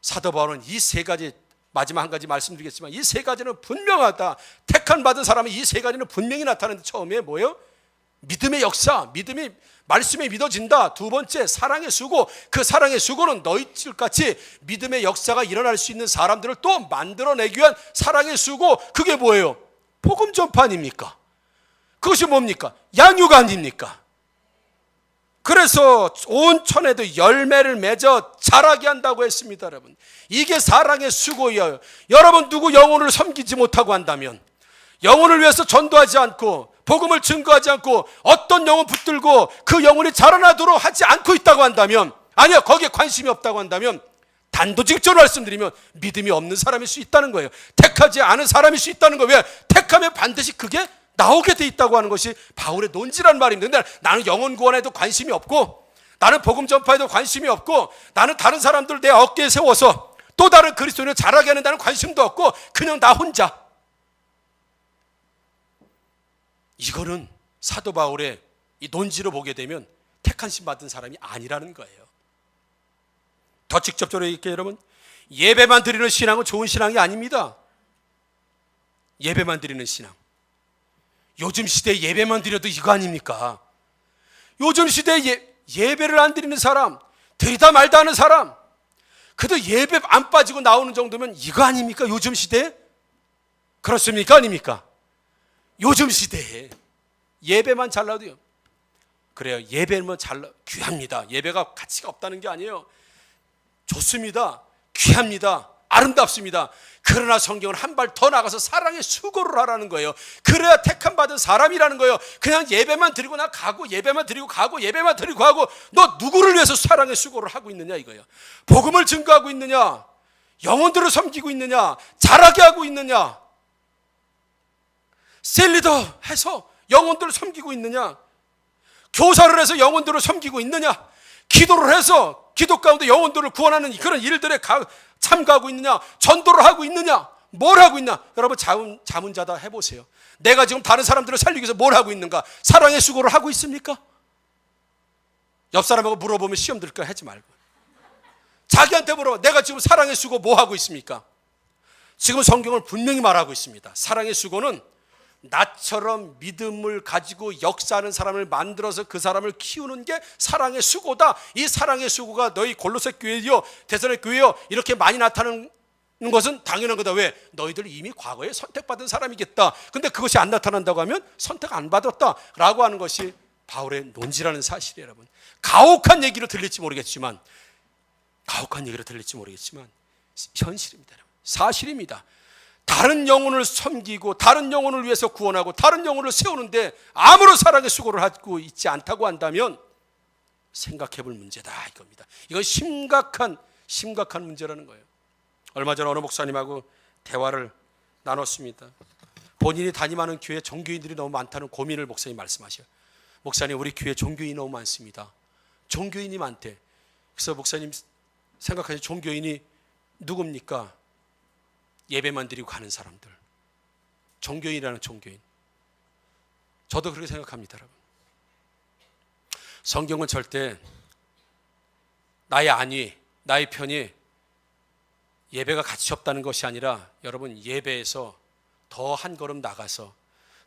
사도 바울은 이 세 가지, 마지막 한 가지 말씀드리겠지만 이 세 가지는 분명하다. 택한 받은 사람은 이 세 가지는 분명히 나타나는데, 처음에 뭐예요? 믿음의 역사, 믿음이 말씀에 믿어진다. 두 번째, 사랑의 수고. 그 사랑의 수고는 너희들같이 믿음의 역사가 일어날 수 있는 사람들을 또 만들어내기 위한 사랑의 수고. 그게 뭐예요? 복음 전파 아닙니까? 그것이 뭡니까? 양육 아닙니까? 그래서 온 천에도 열매를 맺어 자라게 한다고 했습니다. 여러분, 이게 사랑의 수고예요. 여러분, 누구 영혼을 섬기지 못하고 한다면, 영혼을 위해서 전도하지 않고 복음을 증거하지 않고 어떤 영혼 붙들고 그 영혼이 자라나도록 하지 않고 있다고 한다면, 아니야, 거기에 관심이 없다고 한다면, 단도직입적으로 말씀드리면 믿음이 없는 사람일 수 있다는 거예요. 택하지 않은 사람일 수 있다는 거예요. 왜? 택하면 반드시 그게 나오게 돼 있다고 하는 것이 바울의 논지란 말입니다. 근데 나는 영혼 구원에도 관심이 없고, 나는 복음 전파에도 관심이 없고, 나는 다른 사람들 내 어깨에 세워서 또 다른 그리스도인을 자라게 하는 다는 관심도 없고, 그냥 나 혼자. 이거는 사도 바울의 이 논지로 보게 되면 택하심 받은 사람이 아니라는 거예요. 더 직접적으로 얘기할게요. 여러분, 예배만 드리는 신앙은 좋은 신앙이 아닙니다. 예배만 드리는 신앙, 요즘 시대에 예배만 드려도 이거 아닙니까? 요즘 시대에 예배를 안 드리는 사람, 드리다 말다 하는 사람, 그래도 예배 안 빠지고 나오는 정도면 이거 아닙니까? 요즘 시대에? 그렇습니까? 아닙니까? 요즘 시대에 예배만 잘라도요. 그래요, 예배는 귀합니다. 예배가 가치가 없다는 게 아니에요. 좋습니다. 귀합니다. 아름답습니다. 그러나 성경은 한 발 더 나가서 사랑의 수고를 하라는 거예요. 그래야 택함 받은 사람이라는 거예요. 그냥 예배만 드리고 나 가고, 예배만 드리고 가고, 예배만 드리고 가고, 너 누구를 위해서 사랑의 수고를 하고 있느냐 이거예요. 복음을 증거하고 있느냐, 영혼들을 섬기고 있느냐, 잘하게 하고 있느냐, 셀리더 해서 영혼들을 섬기고 있느냐, 교사를 해서 영혼들을 섬기고 있느냐, 기도를 해서 기도 가운데 영혼들을 구원하는 그런 일들에 참가하고 있느냐, 전도를 하고 있느냐, 뭘 하고 있냐. 여러분 자문자다 해보세요. 내가 지금 다른 사람들을 살리기 위해서 뭘 하고 있는가? 사랑의 수고를 하고 있습니까? 옆 사람하고 물어보면 시험 들 거 하지 말고 자기한테 물어봐. 내가 지금 사랑의 수고 뭐 하고 있습니까? 지금 성경을 분명히 말하고 있습니다. 사랑의 수고는 나처럼 믿음을 가지고 역사하는 사람을 만들어서 그 사람을 키우는 게 사랑의 수고다. 이 사랑의 수고가 너희 골로새 교회요, 데살로니가 교회요 이렇게 많이 나타나는 것은 당연한 거다. 왜? 너희들 이미 과거에 선택받은 사람이겠다. 근데 그것이 안 나타난다고 하면 선택 안 받았다라고 하는 것이 바울의 논지라는 사실이에요. 여러분, 가혹한 얘기로 들릴지 모르겠지만 현실입니다. 여러분. 사실입니다. 다른 영혼을 섬기고 다른 영혼을 위해서 구원하고 다른 영혼을 세우는데 아무런 사랑의 수고를 하고 있지 않다고 한다면 생각해 볼 문제다 이겁니다. 이건 심각한 문제라는 거예요. 얼마 전에 어느 목사님하고 대화를 나눴습니다. 본인이 담임하는 교회 종교인들이 너무 많다는 고민을 목사님 말씀하셔요. 목사님, 우리 교회 종교인이 너무 많습니다. 종교인이 많대. 그래서 목사님 생각하시는 종교인이 누굽니까? 예배만 드리고 가는 사람들, 종교인이라는 종교인. 저도 그렇게 생각합니다. 여러분, 성경은 절대 나의 안위, 나의 편이 예배가 가치 없다는 것이 아니라 여러분, 예배에서 더 한 걸음 나가서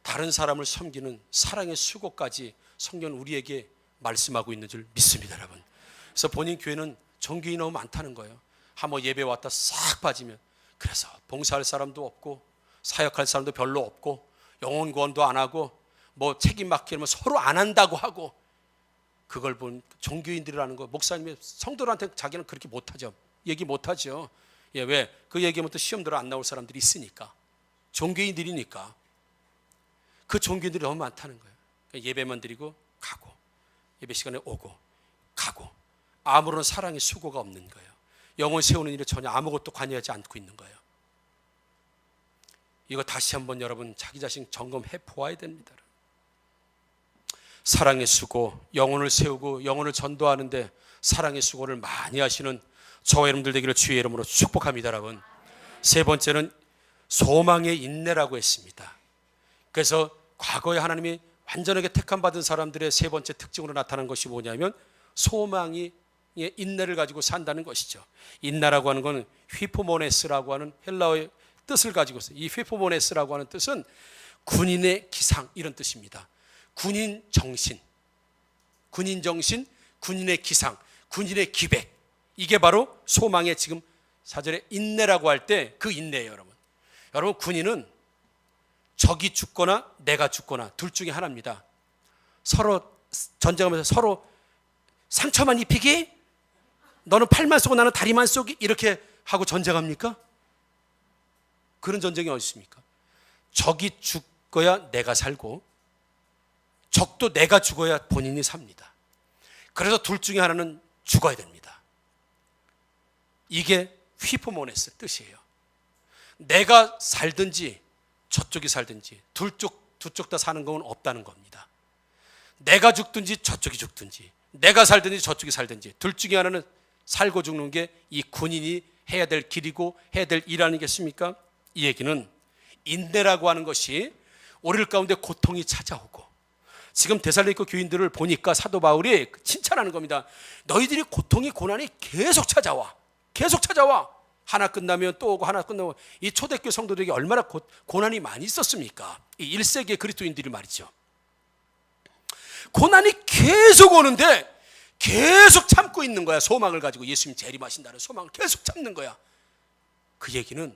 다른 사람을 섬기는 사랑의 수고까지 성경은 우리에게 말씀하고 있는 줄 믿습니다. 여러분, 그래서 본인 교회는 종교인이 너무 많다는 거예요. 한번 예배 왔다 싹 빠지면, 그래서 봉사할 사람도 없고 사역할 사람도 별로 없고 영혼 구원도 안 하고 뭐 책임 맡기면 서로 안 한다고 하고, 그걸 본 종교인들이라는 거, 목사님이 성도들한테 자기는 그렇게 못하죠. 얘기 못하죠. 예, 왜? 그 얘기하면 또 시험 들어 안 나올 사람들이 있으니까. 종교인들이니까. 그 종교인들이 너무 많다는 거예요. 예배만 드리고 가고, 예배 시간에 오고 가고, 아무런 사랑의 수고가 없는 거예요. 영혼 세우는 일에 전혀 아무것도 관여하지 않고 있는 거예요. 이거 다시 한번 여러분 자기 자신 점검해 보아야 됩니다. 사랑의 수고, 영혼을 세우고 영혼을 전도하는데 사랑의 수고를 많이 하시는 저와 여러분들 되기를 주의 이름으로 축복합니다. 여러분, 세 번째는 소망의 인내라고 했습니다. 그래서 과거에 하나님이 완전하게 택함 받은 사람들의 세 번째 특징으로 나타난 것이 뭐냐면 소망이 인내를 가지고 산다는 것이죠. 인내라고 하는 것은 휘포모네스라고 하는 헬라어의 뜻을 가지고 있어요. 이 휘포모네스라고 하는 뜻은 군인의 기상, 이런 뜻입니다. 군인 정신, 군인의 기상, 군인의 기백, 이게 바로 소망의 지금 사절에 인내라고 할 때 그 인내예요. 여러분, 군인은 적이 죽거나 내가 죽거나 둘 중에 하나입니다. 서로 전쟁하면서 서로 상처만 입히기, 너는 팔만 쏘고 나는 다리만 쏘기, 이렇게 하고 전쟁합니까? 그런 전쟁이 어디 있습니까? 적이 죽어야 내가 살고 적도 내가 죽어야 본인이 삽니다. 그래서 둘 중에 하나는 죽어야 됩니다. 이게 휘포모네스 뜻이에요. 내가 살든지 저쪽이 살든지 두 쪽 다 사는 건 없다는 겁니다. 내가 죽든지 저쪽이 죽든지, 내가 살든지 저쪽이 살든지 둘 중에 하나는 살고 죽는 게 이 군인이 해야 될 길이고 해야 될 일 아니겠습니까? 이 얘기는 인내라고 하는 것이 우리 가운데 고통이 찾아오고, 지금 데살로니가 교인들을 보니까 사도 바울이 칭찬하는 겁니다. 너희들이 고통이 고난이 계속 찾아와. 하나 끝나면 또 오고 하나 끝나고. 이 초대교회 성도들에게 얼마나 고난이 많이 있었습니까? 이 1세기의 그리스도인들이 말이죠. 고난이 계속 오는데 계속 참고 있는 거야. 소망을 가지고 예수님 재림하신다는 소망을 계속 참는 거야. 그 얘기는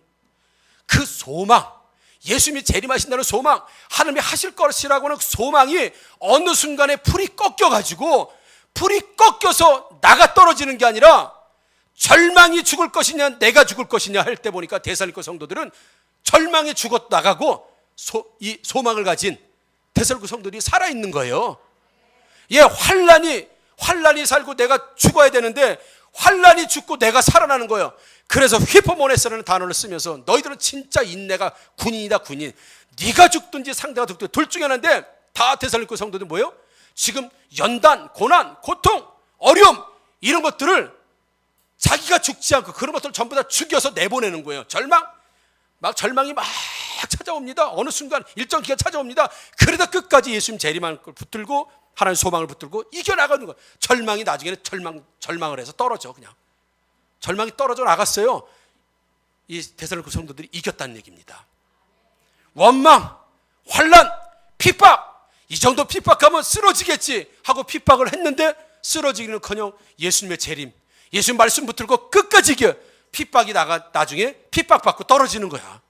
그 소망, 예수님이 재림하신다는 소망, 하나님이 하실 것이라고 하는 소망이 어느 순간에 풀이 꺾여가지고, 풀이 꺾여서 나가 떨어지는 게 아니라 절망이 죽을 것이냐 내가 죽을 것이냐 할 때 보니까 데살로니가 성도들은 절망에 죽어 나가고 이 소망을 가진 데살로니가 성도들이 살아있는 거예요. 예, 환란이 살고 내가 죽어야 되는데 환란이 죽고 내가 살아나는 거예요. 그래서 휘포모네스라는 단어를 쓰면서 너희들은 진짜 인내가 군인이다, 군인. 네가 죽든지 상대가 죽든지 둘 중에 하나인데 다 데살로니가 성도들 뭐예요? 지금 연단, 고난, 고통, 어려움 이런 것들을 자기가 죽지 않고 그런 것들을 전부 다 죽여서 내보내는 거예요. 절망이 막 찾아옵니다. 어느 순간 일정 기간 찾아옵니다. 그러다 끝까지 예수님 재림하는 걸 붙들고 하나님 소망을 붙들고 이겨나가는 거예요. 절망이 나중에는 절망을 해서 떨어져. 그냥 절망이 떨어져 나갔어요. 이 데살로니가 성도들이 이겼다는 얘기입니다. 원망, 환난, 핍박, 이 정도 핍박하면 쓰러지겠지 하고 핍박을 했는데 쓰러지기는커녕 예수님의 재림, 예수님 말씀 붙들고 끝까지 이겨. 핍박이 나중에 핍박받고 떨어지는 거야.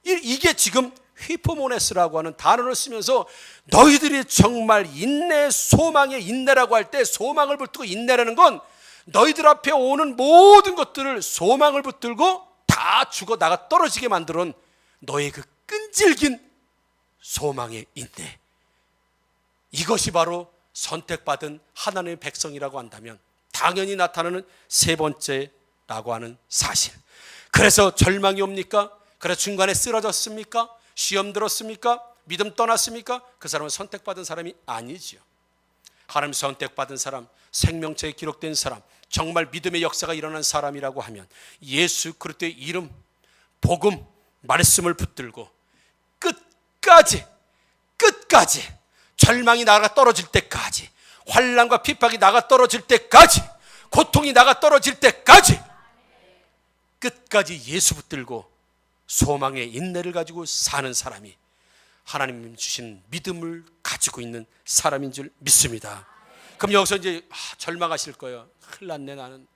이게 지금 휘포모네스라고 하는 단어를 쓰면서 너희들이 정말 인내, 소망의 인내라고 할 때 소망을 붙들고 인내라는 건 너희들 앞에 오는 모든 것들을 소망을 붙들고 다 죽어 나가 떨어지게 만드는 너의 그 끈질긴 소망의 인내. 이것이 바로 선택받은 하나님의 백성이라고 한다면 당연히 나타나는 세 번째라고 하는 사실. 그래서 절망이 옵니까? 그래서 중간에 쓰러졌습니까? 시험 들었습니까? 믿음 떠났습니까? 그 사람은 선택받은 사람이 아니지요. 하나님 선택받은 사람, 생명체에 기록된 사람, 정말 믿음의 역사가 일어난 사람이라고 하면 예수 그리스도의 이름, 복음, 말씀을 붙들고 끝까지 절망이 나가 떨어질 때까지, 환난과 핍박이 나가 떨어질 때까지, 고통이 나가 떨어질 때까지 끝까지 예수 붙들고 소망의 인내를 가지고 사는 사람이 하나님 주신 믿음을 가지고 있는 사람인 줄 믿습니다. 그럼 여기서 이제 절망하실 거예요. 큰일 났네, 나는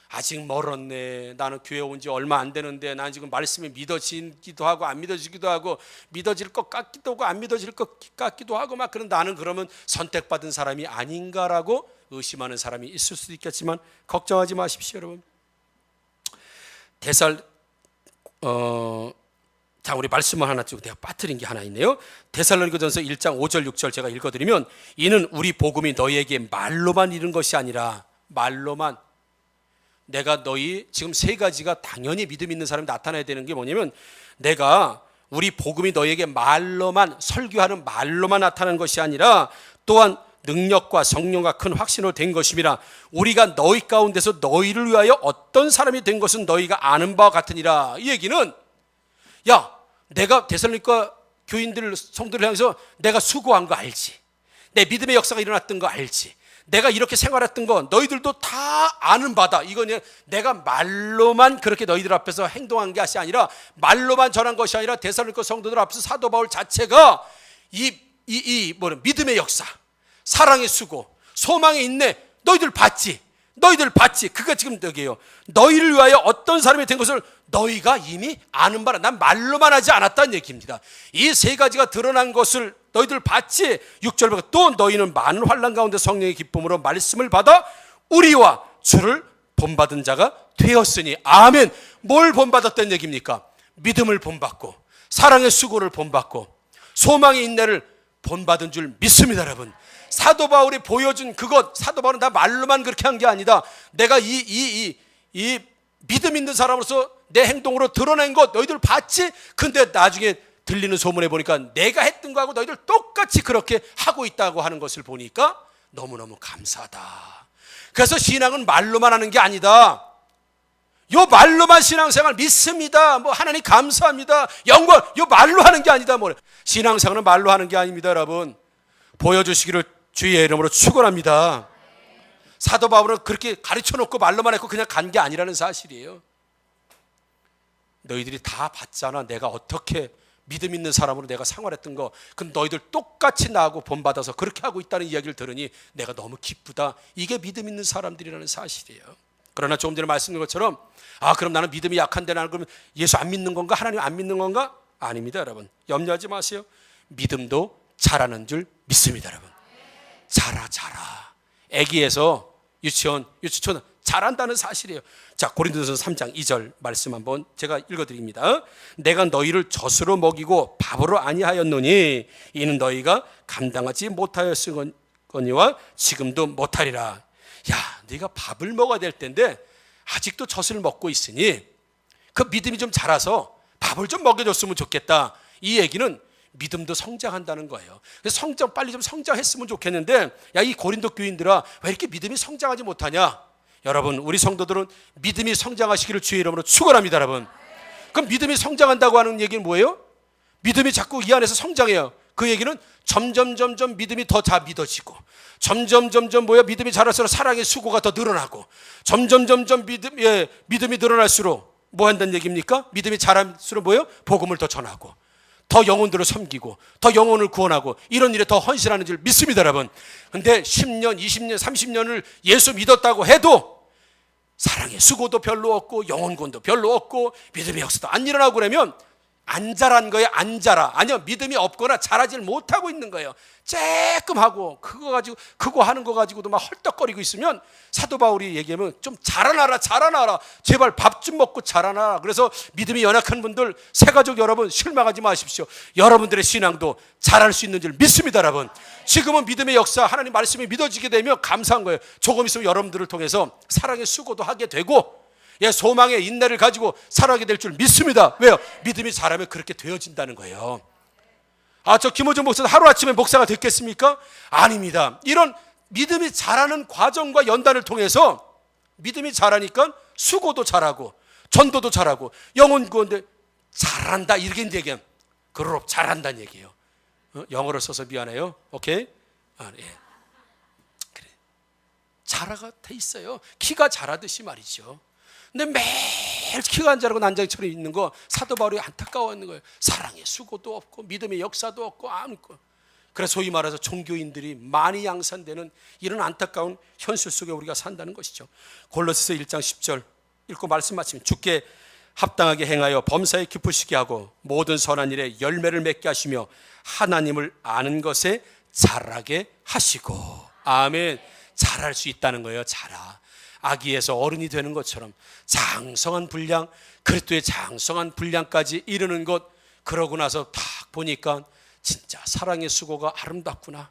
아직 멀었네. 나는 교회 온 지 얼마 안 되는데 나는 지금 말씀이 믿어지기도 하고 안 믿어지기도 하고, 믿어질 것 같기도 하고 안 믿어질 것 같기도 하고 막, 그런 나는 그러면 선택받은 사람이 아닌가라고 의심하는 사람이 있을 수도 있겠지만 걱정하지 마십시오, 여러분. 자, 우리 말씀을 하나 쭉 내가 빠뜨린 게 하나 있네요. 데살로니가전서 1장 5절 6절 제가 읽어드리면, 이는 우리 복음이 너희에게 말로만 이른 것이 아니라, 말로만, 내가 너희 지금 세 가지가 당연히 믿음 있는 사람이 나타나야 되는 게 뭐냐면, 내가 우리 복음이 너희에게 말로만, 설교하는 말로만 나타나는 것이 아니라 또한 능력과 성령과 큰 확신으로 된 것임이라. 우리가 너희 가운데서 너희를 위하여 어떤 사람이 된 것은 너희가 아는 바와 같으니라. 이 얘기는, 야, 내가 데살로니가 교인들, 성도를 향해서 내가 수고한 거 알지? 내 믿음의 역사가 일어났던 거 알지? 내가 이렇게 생활했던 거 너희들도 다 아는 바다. 이건 내가 말로만 그렇게 너희들 앞에서 행동한 게 아니라, 말로만 전한 것이 아니라 데살로니가 성도들 앞에서 사도 바울 자체가 믿음의 역사, 사랑의 수고, 소망의 인내 너희들 봤지? 그게 지금 여기에요. 너희를 위하여 어떤 사람이 된 것을 너희가 이미 아는 바라. 난 말로만 하지 않았다는 얘기입니다. 이 세 가지가 드러난 것을 너희들 봤지? 6절 보고, 또 너희는 많은 환난 가운데 성령의 기쁨으로 말씀을 받아 우리와 주를 본받은 자가 되었으니. 아멘. 뭘 본받았다는 얘기입니까? 믿음을 본받고, 사랑의 수고를 본받고, 소망의 인내를 본받은 줄 믿습니다, 여러분. 사도 바울이 보여준 그것, 사도 바울은 다 말로만 그렇게 한 게 아니다. 내가 이 믿음 있는 사람으로서 내 행동으로 드러낸 것 너희들 봤지? 근데 나중에 들리는 소문에 보니까 내가 했던 거하고 너희들 똑같이 그렇게 하고 있다고 하는 것을 보니까 너무너무 감사하다. 그래서 신앙은 말로만 하는 게 아니다. 요 말로만 신앙생활 믿습니다, 뭐 하나님 감사합니다, 영광, 요 말로 하는 게 아니다. 뭐 신앙생활은 말로 하는 게 아닙니다, 여러분. 보여주시기를 주의 이름으로 축원합니다. 사도 바울은 그렇게 가르쳐놓고 말로만 했고 그냥 간 게 아니라는 사실이에요. 너희들이 다 봤잖아, 내가 어떻게 믿음 있는 사람으로 내가 생활했던 거. 근데 너희들 똑같이 나하고 본받아서 그렇게 하고 있다는 이야기를 들으니 내가 너무 기쁘다. 이게 믿음 있는 사람들이라는 사실이에요. 그러나 조금 전에 말씀드린 것처럼, 그럼 나는 믿음이 약한데 나는 그러면 예수 안 믿는 건가? 하나님 안 믿는 건가? 아닙니다, 여러분. 염려하지 마세요. 믿음도 자라는 줄 믿습니다, 여러분. 자라. 애기에서 유치원 잘한다는 사실이에요. 자, 고린도전서 3장 2절 말씀 한번 제가 읽어드립니다. 내가 너희를 젖으로 먹이고 밥으로 아니하였노니 이는 너희가 감당하지 못하였으거니와 지금도 못하리라. 야, 네가 밥을 먹어야 될 텐데 아직도 젖을 먹고 있으니 그 믿음이 좀 자라서 밥을 좀 먹여줬으면 좋겠다. 이 얘기는 믿음도 성장한다는 거예요. 그래서 빨리 좀 성장했으면 좋겠는데, 야, 이 고린도 교인들아, 왜 이렇게 믿음이 성장하지 못하냐? 여러분, 우리 성도들은 믿음이 성장하시기를 주의 이름으로 축원합니다, 여러분. 그럼 믿음이 성장한다고 하는 얘기는 뭐예요? 믿음이 자꾸 이 안에서 성장해요. 그 얘기는 점점 믿음이 더 믿어지고, 점점 믿음이 자랄수록 사랑의 수고가 더 늘어나고, 점점 믿음이 늘어날수록 뭐 한다는 얘기입니까? 믿음이 자랄수록 뭐예요? 복음을 더 전하고, 더 영혼들을 섬기고, 더 영혼을 구원하고, 이런 일에 더 헌신하는 줄 믿습니다, 여러분. 근데 10년, 20년, 30년을 예수 믿었다고 해도 사랑의 수고도 별로 없고, 영혼 구원도 별로 없고, 믿음의 역사도 안 일어나고 그러면 안 자란 거예요. 안 자라. 아니요, 믿음이 없거나 자라질 못하고 있는 거예요. 쬐끔하고 그거 하는 거 가지고도 막 헐떡거리고 있으면, 사도 바울이 얘기하면 좀 자라나라, 제발 밥 좀 먹고 자라나라. 그래서 믿음이 연약한 분들, 새가족 여러분, 실망하지 마십시오. 여러분들의 신앙도 자랄 수 있는 줄 믿습니다, 여러분. 지금은 믿음의 역사, 하나님 말씀이 믿어지게 되면 감사한 거예요. 조금 있으면 여러분들을 통해서 사랑의 수고도 하게 되고, 소망의 인내를 가지고 살아가게 될 줄 믿습니다. 왜요? 믿음이 자라면 그렇게 되어진다는 거예요. 저 김호중 목사도 하루아침에 목사가 됐겠습니까? 아닙니다. 이런 믿음이 자라는 과정과 연단을 통해서 믿음이 자라니까 수고도 잘하고, 전도도 잘하고, 영혼 구원도 잘한다, 이렇게 얘기하면 그러로 잘한다는 얘기예요. 영어로 써서 미안해요. 오케이? 예. 그래. 자라가 돼 있어요. 키가 자라듯이 말이죠. 근데 매일 키가 안 자라고 난장처럼 있는 거, 사도 바울이 안타까워하는 거예요. 사랑의 수고도 없고, 믿음의 역사도 없고, 아무것도. 그래서 소위 말해서 종교인들이 많이 양산되는 이런 안타까운 현실 속에 우리가 산다는 것이죠. 골로새서 1장 10절 읽고 말씀 마치면, 주께 합당하게 행하여 범사에 기쁘시게 하고 모든 선한 일에 열매를 맺게 하시며 하나님을 아는 것에 자라게 하시고. 아멘. 자랄 수 있다는 거예요. 자라. 아기에서 어른이 되는 것처럼 장성한 분량, 그리스도의 장성한 분량까지 이르는 것, 그러고 나서 딱 보니까 진짜 사랑의 수고가 아름답구나,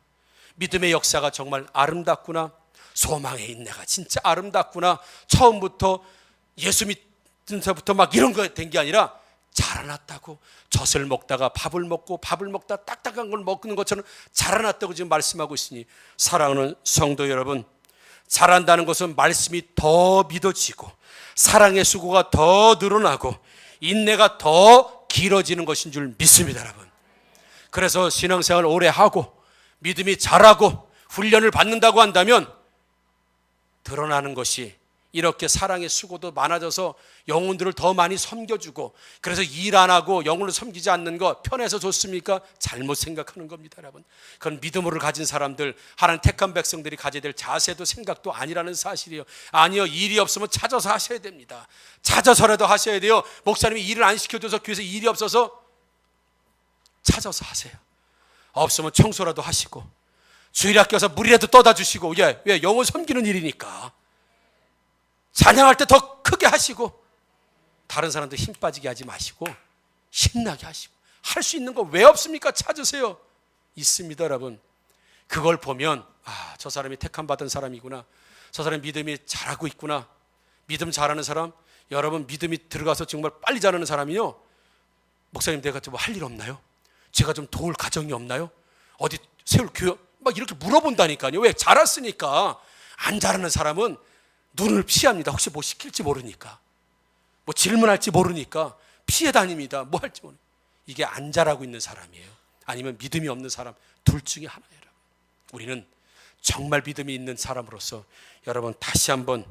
믿음의 역사가 정말 아름답구나, 소망의 인내가 진짜 아름답구나. 처음부터 예수 믿면서부터 막 이런 거 된 게 아니라 자라났다고, 젖을 먹다가 밥을 먹고, 밥을 먹다 딱딱한 걸 먹는 것처럼 자라났다고 지금 말씀하고 있으니, 사랑하는 성도 여러분, 자란다는 것은 말씀이 더 믿어지고, 사랑의 수고가 더 늘어나고, 인내가 더 길어지는 것인 줄 믿습니다, 여러분. 그래서 신앙생활 오래 하고 믿음이 자라고 훈련을 받는다고 한다면 드러나는 것이 이렇게 사랑의 수고도 많아져서 영혼들을 더 많이 섬겨주고, 그래서 일 안 하고 영혼을 섬기지 않는 거 편해서 좋습니까? 잘못 생각하는 겁니다, 여러분. 그건 믿음으로 가진 사람들, 하나님 택한 백성들이 가져야 될 자세도 생각도 아니라는 사실이에요. 아니요, 일이 없으면 찾아서 하셔야 됩니다. 찾아서라도 하셔야 돼요. 목사님이 일을 안 시켜줘서 교회에서 일이 없어서 찾아서 하세요. 없으면 청소라도 하시고, 주일학교 가서 물이라도 떠다 주시고. 왜? 영혼 섬기는 일이니까. 찬양할 때 더 크게 하시고, 다른 사람들 힘 빠지게 하지 마시고 신나게 하시고. 할 수 있는 거 왜 없습니까? 찾으세요. 있습니다, 여러분. 그걸 보면 저 사람이 택함 받은 사람이구나, 저 사람이 믿음이 잘하고 있구나. 믿음 잘하는 사람, 여러분, 믿음이 들어가서 정말 빨리 자라는 사람이요, 목사님 내가 좀 할 일 없나요? 제가 좀 도울 가정이 없나요? 어디 세울 교회? 막 이렇게 물어본다니까요. 왜? 자랐으니까. 안 자라는 사람은 눈을 피합니다. 혹시 뭐 시킬지 모르니까, 뭐 질문할지 모르니까 피해 다닙니다. 뭐 할지 모르니까. 이게 안 자라고 있는 사람이에요. 아니면 믿음이 없는 사람, 둘 중에 하나예요. 우리는 정말 믿음이 있는 사람으로서 여러분, 다시 한번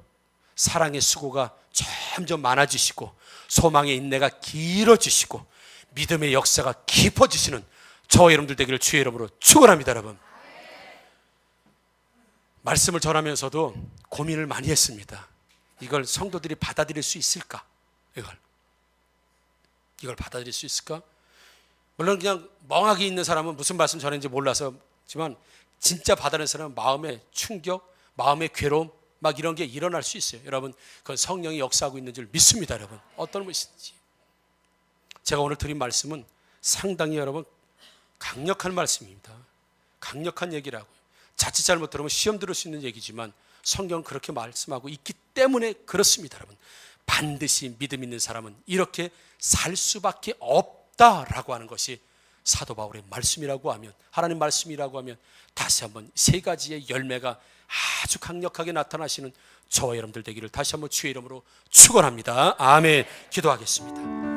사랑의 수고가 점점 많아지시고, 소망의 인내가 길어지시고, 믿음의 역사가 깊어지시는 저와 여러분들 되기를 주의 이름으로 축원합니다, 여러분. 말씀을 전하면서도 고민을 많이 했습니다. 이걸 성도들이 받아들일 수 있을까? 이걸 받아들일 수 있을까? 물론 그냥 멍하게 있는 사람은 무슨 말씀 전했는지 몰라서지만, 진짜 받아들이는 사람은 마음의 충격, 마음의 괴로움, 막 이런 게 일어날 수 있어요. 여러분, 그건 성령이 역사하고 있는 줄 믿습니다. 여러분, 어떤 것인지. 제가 오늘 드린 말씀은 상당히 여러분 강력한 말씀입니다. 강력한 얘기라고요. 자칫 잘못 들으면 시험 들을 수 있는 얘기지만 성경은 그렇게 말씀하고 있기 때문에 그렇습니다. 여러분, 반드시 믿음 있는 사람은 이렇게 살 수밖에 없다라고 하는 것이 사도 바울의 말씀이라고 하면, 하나님 말씀이라고 하면 다시 한번 세 가지의 열매가 아주 강력하게 나타나시는 저와 여러분들 되기를 다시 한번 주의 이름으로 축원합니다. 아멘. 기도하겠습니다.